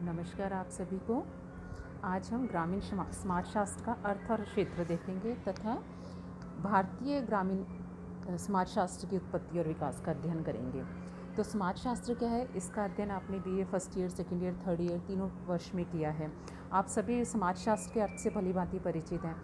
नमस्कार आप सभी को। आज हम ग्रामीण समाजशास्त्र का अर्थ और क्षेत्र देखेंगे तथा भारतीय ग्रामीण समाजशास्त्र की उत्पत्ति और विकास का अध्ययन करेंगे। तो समाजशास्त्र क्या है, इसका अध्ययन आपने BA first year, second year, third year तीनों वर्ष में किया है। आप सभी समाजशास्त्र के अर्थ से भलीभांति परिचित हैं।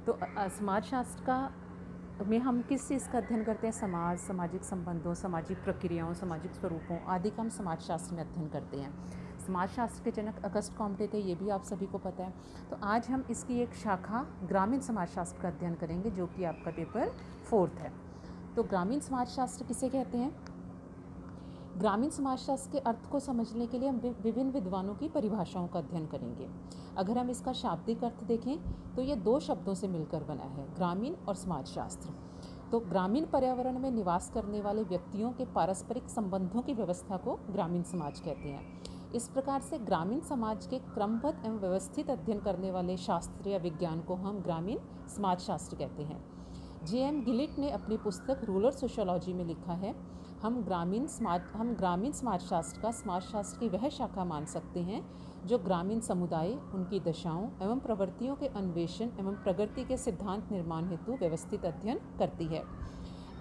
तो समाजशास्त्र का में हम किस चीज़ का अध्ययन करते हैं? समाज, सामाजिक संबंधों, सामाजिक प्रक्रियाओं, सामाजिक स्वरूपों आदि का हम समाजशास्त्र में अध्ययन करते हैं। समाजशास्त्र के जनक अगस्ट कॉम्टे थे, ये भी आप सभी को पता है। तो आज हम इसकी एक शाखा ग्रामीण समाजशास्त्र का अध्ययन करेंगे, जो कि आपका पेपर 4 है। तो ग्रामीण समाजशास्त्र किसे कहते हैं? ग्रामीण समाजशास्त्र के अर्थ को समझने के लिए हम विभिन्न विद्वानों की परिभाषाओं का अध्ययन करेंगे। अगर हम इसका शाब्दिक अर्थ देखें तो ये 2 शब्दों से मिलकर बना है, ग्रामीण और समाजशास्त्र। तो ग्रामीण पर्यावरण में निवास करने वाले व्यक्तियों के पारस्परिक संबंधों की व्यवस्था को ग्रामीण समाज कहते हैं। इस प्रकार से ग्रामीण समाज के क्रमबद्ध एवं व्यवस्थित अध्ययन करने वाले शास्त्र या विज्ञान को हम ग्रामीण समाजशास्त्र कहते हैं। J.M. गिलिट ने अपनी पुस्तक रूरल सोशियोलॉजी में लिखा है, हम ग्रामीण समाजशास्त्र का समाजशास्त्र की वह शाखा मान सकते हैं जो ग्रामीण समुदाय, उनकी दशाओं एवं प्रवृत्तियों के अन्वेषण एवं प्रगति के सिद्धांत निर्माण हेतु व्यवस्थित अध्ययन करती है।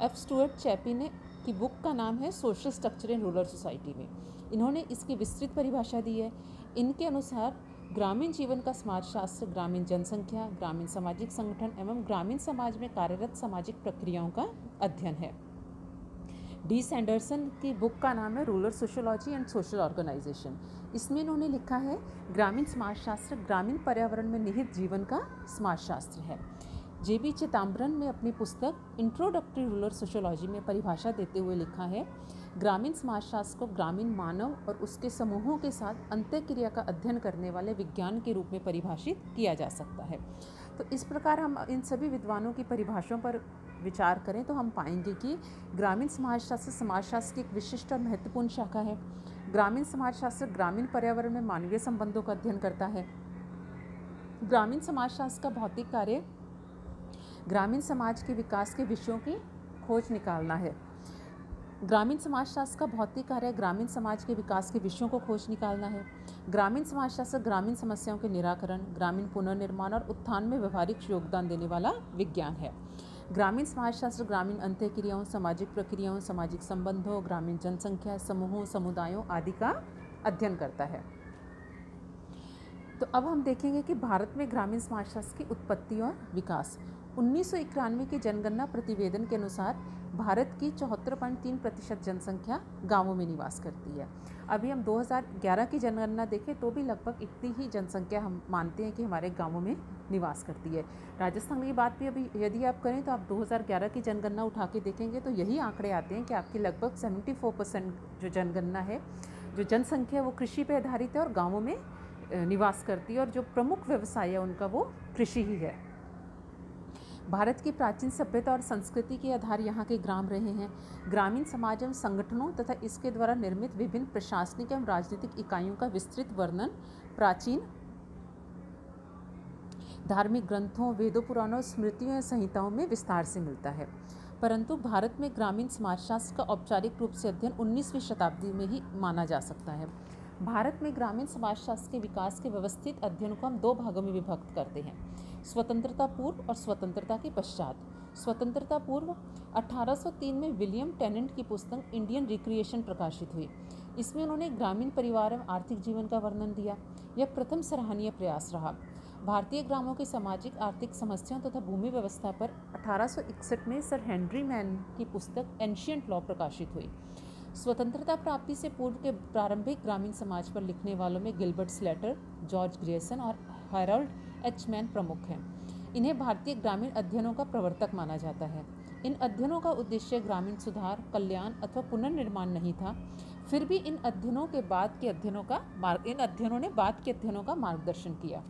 F. स्टुअर्ट चैपी ने की बुक का नाम है social structure in rural society में इन्होंने इसकी विस्तृत परिभाषा दी है। इनके अनुसार ग्रामीण जीवन का समाजशास्त्र ग्रामीण जनसंख्या, ग्रामीण सामाजिक संगठन एवं ग्रामीण समाज में कार्यरत सामाजिक प्रक्रियाओं का अध्ययन है। डी सैंडरसन की बुक का नाम है rural sociology and social organisation. इसमें इन्होंने लिखा है ग्रामीण समाजशास्त्र ग्रामीण पर्यावरण में निहित जीवन का समाजशास्त्र है। J.B. चिदम्बरम ने अपनी पुस्तक इंट्रोडक्टरी रूरल सोशियोलॉजी में परिभाषा देते हुए लिखा है, ग्रामीण समाजशास्त्र को ग्रामीण मानव और उसके समूहों के साथ अंतःक्रिया का अध्ययन करने वाले विज्ञान के रूप में परिभाषित किया जा सकता है। तो इस प्रकार हम इन सभी विद्वानों की परिभाषाओं पर विचार करें तो हम पाएंगे कि ग्रामीण समाजशास्त्र की एक विशिष्ट और महत्वपूर्ण शाखा है। ग्रामीण समाजशास्त्र ग्रामीण पर्यावरण में मानवीय संबंधों का अध्ययन करता है। ग्रामीण समाजशास्त्र का भौतिक कार्य ग्रामीण समाज के विकास के विषयों की खोज निकालना है। ग्रामीण समाजशास्त्र का भौतिक कार्य ग्रामीण समाज के विकास के विषयों को खोज निकालना है। ग्रामीण समाजशास्त्र ग्रामीण समस्याओं के निराकरण, ग्रामीण पुनर्निर्माण और उत्थान में व्यवहारिक योगदान देने वाला विज्ञान है। ग्रामीण समाजशास्त्र ग्रामीण अंतःक्रियाओं, सामाजिक प्रक्रियाओं, सामाजिक संबंधों, ग्रामीण जनसंख्या, समूहों, समुदायों आदि का अध्ययन करता है। तो अब हम देखेंगे कि भारत में ग्रामीण समाजशास्त्र की उत्पत्ति और विकास। 1991 के जनगणना प्रतिवेदन के अनुसार भारत की 74.3% जनसंख्या गांवों में निवास करती है। अभी हम 2011 की जनगणना देखें तो भी लगभग इतनी ही जनसंख्या हम मानते हैं कि हमारे गांवों में निवास करती है। राजस्थान की बात भी अभी यदि आप करें तो आप 2011 की जनगणना उठा के देखेंगे तो यही आंकड़े आते हैं कि आपकी लगभग 74% जो जनगणना है, जो जनसंख्या वो कृषि पर आधारित है और गाँवों में निवास करती है और जो प्रमुख व्यवसाय है उनका वो कृषि ही है। भारत की प्राचीन सभ्यता और संस्कृति के आधार यहाँ के ग्राम रहे हैं। ग्रामीण समाज एवं संगठनों तथा इसके द्वारा निर्मित विभिन्न प्रशासनिक एवं राजनीतिक इकाइयों का विस्तृत वर्णन प्राचीन धार्मिक ग्रंथों, वेदों, पुराणों, स्मृतियों या संहिताओं में विस्तार से मिलता है। परंतु भारत में ग्रामीण समाजशास्त्र का औपचारिक रूप से अध्ययन 19वीं शताब्दी में ही माना जा सकता है। भारत में ग्रामीण समाजशास्त्र के विकास के व्यवस्थित अध्ययन को हम 2 भागों में विभक्त करते हैं, स्वतंत्रता पूर्व और स्वतंत्रता के पश्चात। स्वतंत्रता पूर्व 1803 में विलियम टेनेंट की पुस्तक इंडियन रिक्रिएशन प्रकाशित हुई। इसमें उन्होंने ग्रामीण परिवार एवं आर्थिक जीवन का वर्णन दिया। यह प्रथम सराहनीय प्रयास रहा। भारतीय ग्रामों की सामाजिक आर्थिक समस्याओं तथा भूमि व्यवस्था पर 1861 में सर हेनरी मैन की पुस्तक एंशिएंट लॉ प्रकाशित हुई। स्वतंत्रता प्राप्ति से पूर्व के प्रारंभिक ग्रामीण समाज पर लिखने वालों में गिलबर्ट स्लेटर, जॉर्ज ग्रेसन और हैरोल्ड एच मैन प्रमुख हैं। इन्हें भारतीय ग्रामीण अध्ययनों का प्रवर्तक माना जाता है। इन अध्ययनों का उद्देश्य ग्रामीण सुधार, कल्याण अथवा पुनर्निर्माण नहीं था। फिर भी इन अध्ययनों ने बाद के अध्ययनों का मार्गदर्शन किया।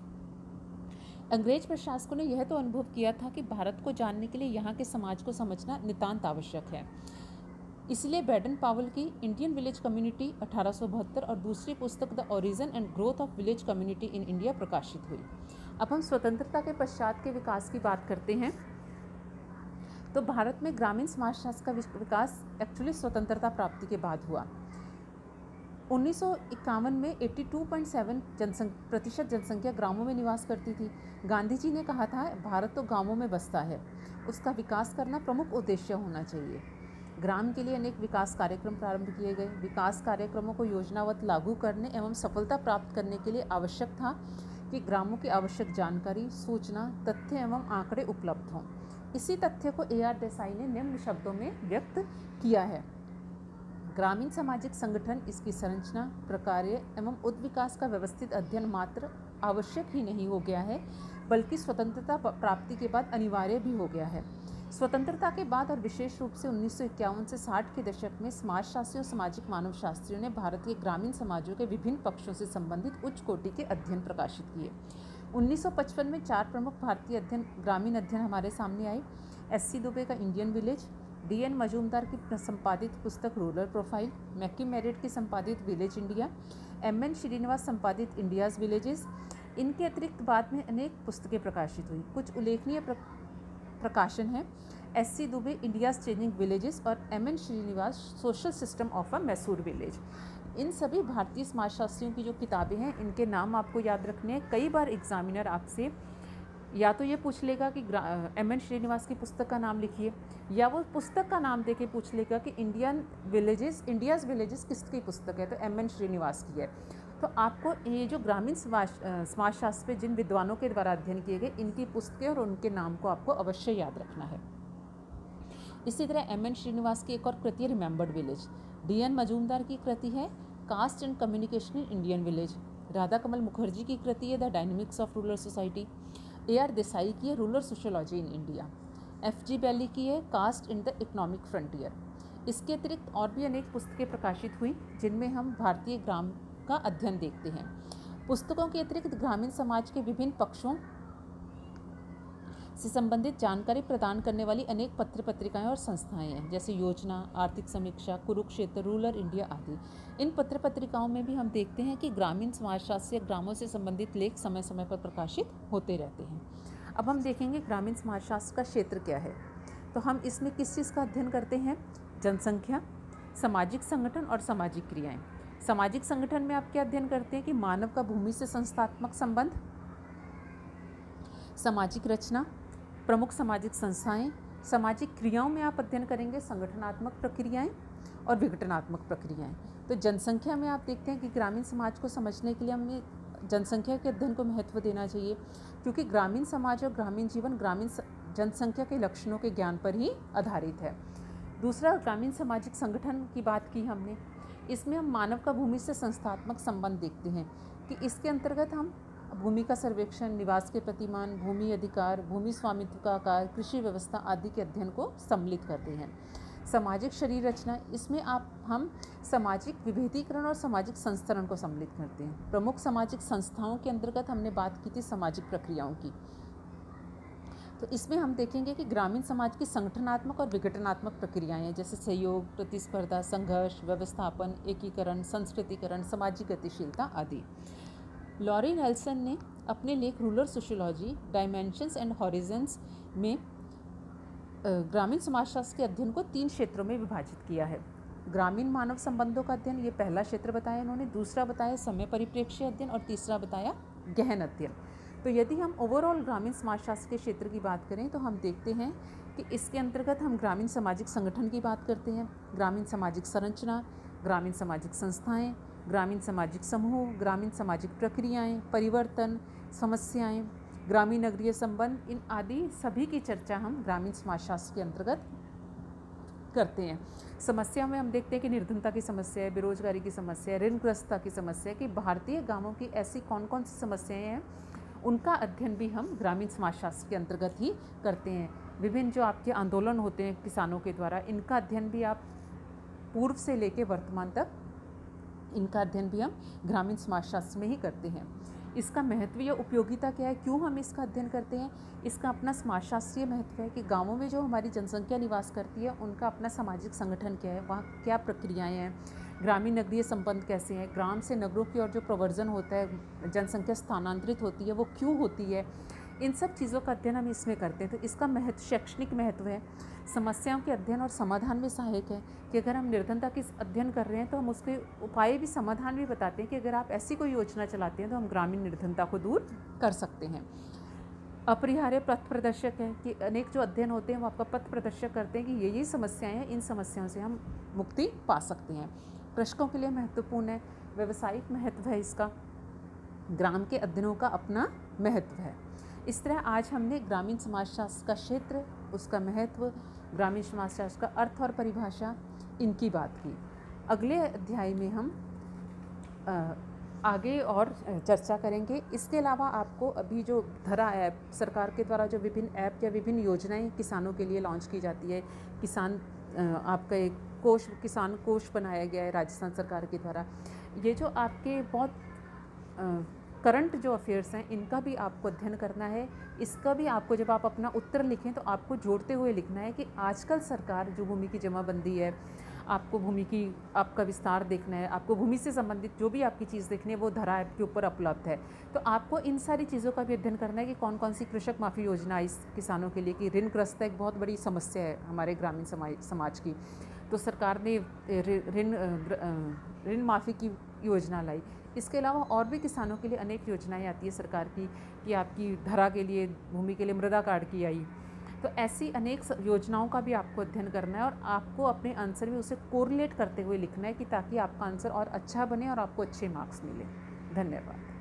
अंग्रेज प्रशासकों ने यह तो अनुभव किया था कि भारत को जानने के लिए यहाँ के समाज को समझना नितांत आवश्यक है। इसलिए बैडन पावल की इंडियन विलेज कम्युनिटी 1872 और दूसरी पुस्तक the origin and growth of village community in India प्रकाशित हुई। अब हम स्वतंत्रता के पश्चात के विकास की बात करते हैं। तो भारत में ग्रामीण समाजशास्त्र का विकास एक्चुअली स्वतंत्रता प्राप्ति के बाद हुआ। 1951 में 82.7 प्रतिशत जनसंख्या ग्रामों में निवास करती थी। गांधी जी ने कहा था भारत तो गांवों में बसता है, उसका विकास करना प्रमुख उद्देश्य होना चाहिए। ग्राम के लिए अनेक विकास कार्यक्रम प्रारंभ किए गए। विकास कार्यक्रमों को योजनाबद्ध लागू करने एवं सफलता प्राप्त करने के लिए आवश्यक था कि ग्रामों की आवश्यक जानकारी, सूचना, तथ्य एवं आंकड़े उपलब्ध हों। इसी तथ्य को AR देसाई ने निम्न शब्दों में व्यक्त किया है। ग्रामीण सामाजिक संगठन, इसकी संरचना, प्रकार्य एवं उद्विकास का व्यवस्थित अध्ययन मात्र आवश्यक ही नहीं हो गया है, बल्कि स्वतंत्रता प्राप्ति के बाद अनिवार्य भी हो गया है। स्वतंत्रता के बाद और विशेष रूप से 1951 से 60 के दशक में समाजशास्त्री और सामाजिक मानव शास्त्रियों ने भारतीय ग्रामीण समाजों के विभिन्न पक्षों से संबंधित उच्च कोटि के अध्ययन प्रकाशित किए। 1955 में 4 प्रमुख भारतीय ग्रामीण अध्ययन हमारे सामने आए। SC दुबे का इंडियन विलेज, DN मजूमदार की संपादित पुस्तक रूरल प्रोफाइल, मैक्की मेरिट की संपादित विलेज इंडिया, MN श्रीनिवास संपादित इंडियाज़ विलेजेस। इनके अतिरिक्त बाद में अनेक पुस्तकें प्रकाशित हुई। कुछ उल्लेखनीय प्रकाशन हैं SC Dube India's changing villages और MN Srinivas social system of a Mysore village. इन सभी भारतीय समाजशास्त्रियों की जो किताबें हैं, इनके नाम आपको याद रखने हैं। कई बार एग्जामिनर आपसे या तो ये पूछ लेगा कि MN श्रीनिवास की पुस्तक का नाम लिखिए, या वो पुस्तक का नाम देके पूछ लेगा कि इंडियाज़ विलेजेस किसकी पुस्तक है, तो MN श्रीनिवास की है। तो आपको ये जो ग्रामीण समाजशास्त्र पे जिन विद्वानों के द्वारा अध्ययन किए गए, इनकी पुस्तकें और उनके नाम को आपको अवश्य याद रखना है। इसी तरह MN श्रीनिवास की एक और कृति है रिमेंबर्ड विलेज। DN मजूमदार की कृति है caste and communication in Indian village. Radha Kamal Mukherjee की कृति है the dynamics of rural society. AR Desai की है rural sociology in India. FG Bailey की है caste in the economic frontier. इसके अतिरिक्त और भी अनेक पुस्तकें प्रकाशित हुई जिनमें हम भारतीय ग्राम का अध्ययन देखते हैं। पुस्तकों के अतिरिक्त ग्रामीण समाज के विभिन्न पक्षों से संबंधित जानकारी प्रदान करने वाली अनेक पत्र पत्रिकाएं और संस्थाएं हैं, जैसे योजना, आर्थिक समीक्षा, कुरुक्षेत्र, रूरल इंडिया आदि। इन पत्र पत्रिकाओं में भी हम देखते हैं कि ग्रामीण समाजशास्त्र या ग्रामों से संबंधित लेख समय समय पर प्रकाशित होते रहते हैं। अब हम देखेंगे ग्रामीण समाजशास्त्र का क्षेत्र क्या है। तो हम इसमें किस चीज़ का अध्ययन करते हैं? जनसंख्या, सामाजिक संगठन और सामाजिक क्रियाएँ। सामाजिक संगठन में आप क्या अध्ययन करते हैं कि मानव का भूमि से संस्थात्मक संबंध, सामाजिक रचना, प्रमुख सामाजिक संस्थाएं। सामाजिक क्रियाओं में आप अध्ययन करेंगे संगठनात्मक प्रक्रियाएं और विघटनात्मक प्रक्रियाएं। तो जनसंख्या में आप देखते हैं कि ग्रामीण समाज को समझने के लिए हमें जनसंख्या के अध्ययन को महत्व देना चाहिए, क्योंकि ग्रामीण समाज और ग्रामीण जीवन ग्रामीण जनसंख्या के लक्षणों के ज्ञान पर ही आधारित है। दूसरा, ग्रामीण सामाजिक संगठन की बात की हमने। इसमें हम मानव का भूमि से संस्थात्मक संबंध देखते हैं कि इसके अंतर्गत हम भूमि का सर्वेक्षण, निवास के प्रतिमान, भूमि अधिकार, भूमि स्वामित्व का आकार, कृषि व्यवस्था आदि के अध्ययन को सम्मिलित करते हैं। सामाजिक शरीर रचना, इसमें हम सामाजिक विभेदीकरण और सामाजिक संस्तरण को सम्मिलित करते हैं। प्रमुख सामाजिक संस्थाओं के अंतर्गत हमने बात की थी सामाजिक प्रक्रियाओं की। तो इसमें हम देखेंगे कि ग्रामीण समाज की संगठनात्मक और विघटनात्मक प्रक्रियाएं हैं, जैसे सहयोग, प्रतिस्पर्धा, संघर्ष, व्यवस्थापन, एकीकरण, संस्कृतिकरण, सामाजिक गतिशीलता आदि। लॉरी नेल्सन ने अपने लेख rural sociology dimensions and horizons में ग्रामीण समाजशास्त्र के अध्ययन को 3 क्षेत्रों में विभाजित किया है। ग्रामीण मानव संबंधों का अध्ययन, ये पहला क्षेत्र बताया इन्होंने। दूसरा बताया समय परिप्रेक्ष्य अध्ययन और तीसरा बताया गहन अध्ययन। तो यदि हम ओवरऑल ग्रामीण समाजशास्त्र के क्षेत्र की बात करें तो हम देखते हैं कि इसके अंतर्गत हम ग्रामीण सामाजिक संगठन की बात करते हैं, ग्रामीण सामाजिक संरचना, ग्रामीण सामाजिक संस्थाएं, ग्रामीण सामाजिक समूह, ग्रामीण सामाजिक प्रक्रियाएं, परिवर्तन, समस्याएं, ग्रामीण नगरीय संबंध, इन आदि सभी की चर्चा हम ग्रामीण समाजशास्त्र के अंतर्गत करते हैं। समस्या में हम देखते हैं कि निर्धनता की समस्या है, बेरोजगारी की समस्या है, ऋणग्रस्तता की समस्या है, कि भारतीय गांवों की ऐसी कौन कौन सी समस्याएं हैं, उनका अध्ययन भी हम ग्रामीण समाजशास्त्र के अंतर्गत ही करते हैं। विभिन्न जो आपके आंदोलन होते हैं किसानों के द्वारा, इनका अध्ययन भी आप पूर्व से लेकर वर्तमान तक, इनका अध्ययन भी हम ग्रामीण समाजशास्त्र में ही करते हैं। इसका महत्व या उपयोगिता क्या है, क्यों हम इसका अध्ययन करते हैं? इसका अपना समाजशास्त्रीय महत्व है कि गांवों में जो हमारी जनसंख्या निवास करती है उनका अपना सामाजिक संगठन क्या है, वहाँ क्या प्रक्रियाएं हैं, ग्रामीण नगरीय संबंध कैसे हैं, ग्राम से नगरों की ओर जो प्रवर्जन होता है, जनसंख्या स्थानांतरित होती है, वो क्यों होती है, इन सब चीज़ों का अध्ययन हम इसमें करते हैं। तो इसका महत्व, शैक्षणिक महत्व है, समस्याओं के अध्ययन और समाधान में सहायक है कि अगर हम निर्धनता के अध्ययन कर रहे हैं तो हम उसके उपाय भी, समाधान भी बताते हैं कि अगर आप ऐसी कोई योजना चलाते हैं तो हम ग्रामीण निर्धनता को दूर कर सकते हैं। अपरिहार्य पथ प्रदर्शक है कि अनेक जो अध्ययन होते हैं वो आपका पथ प्रदर्शक करते हैं कि ये समस्याएं हैं, इन समस्याओं से हम मुक्ति पा सकते हैं। कृषकों के लिए महत्वपूर्ण है, व्यवसायिक महत्व है इसका, ग्राम के अध्ययनों का अपना महत्व है। इस तरह आज हमने ग्रामीण समाजशास्त्र का क्षेत्र, उसका महत्व, ग्रामीण समाजशास्त्र का अर्थ और परिभाषा, इनकी बात की। अगले अध्याय में हम आगे और चर्चा करेंगे। इसके अलावा आपको अभी जो धरा ऐप, सरकार के द्वारा जो विभिन्न ऐप या विभिन्न योजनाएं किसानों के लिए लॉन्च की जाती है, किसान आपका एक कोष, किसान कोष बनाया गया है राजस्थान सरकार के द्वारा। ये जो आपके बहुत करंट जो अफेयर्स हैं, इनका भी आपको अध्ययन करना है। इसका भी आपको, जब आप अपना उत्तर लिखें तो आपको जोड़ते हुए लिखना है कि आजकल सरकार जो भूमि की जमाबंदी है, आपको भूमि की, आपका विस्तार देखना है, आपको भूमि से संबंधित जो भी आपकी चीज़ देखनी है वो धरा ऐप के ऊपर उपलब्ध है। तो आपको इन सारी चीज़ों का भी अध्ययन करना है कि कौन कौन सी कृषक माफ़ी योजना इस किसानों के लिए, कि ऋणग्रस्त एक बहुत बड़ी समस्या है हमारे ग्रामीण समाज की। तो सरकार ने ऋण माफ़ी की योजना लाई। इसके अलावा और भी किसानों के लिए अनेक योजनाएं आती है सरकार की, कि आपकी धरा के लिए, भूमि के लिए मृदा कार्ड की आई। तो ऐसी अनेक योजनाओं का भी आपको अध्ययन करना है और आपको अपने आंसर में उसे कोरिलेट करते हुए लिखना है कि ताकि आपका आंसर और अच्छा बने और आपको अच्छे मार्क्स मिले। धन्यवाद।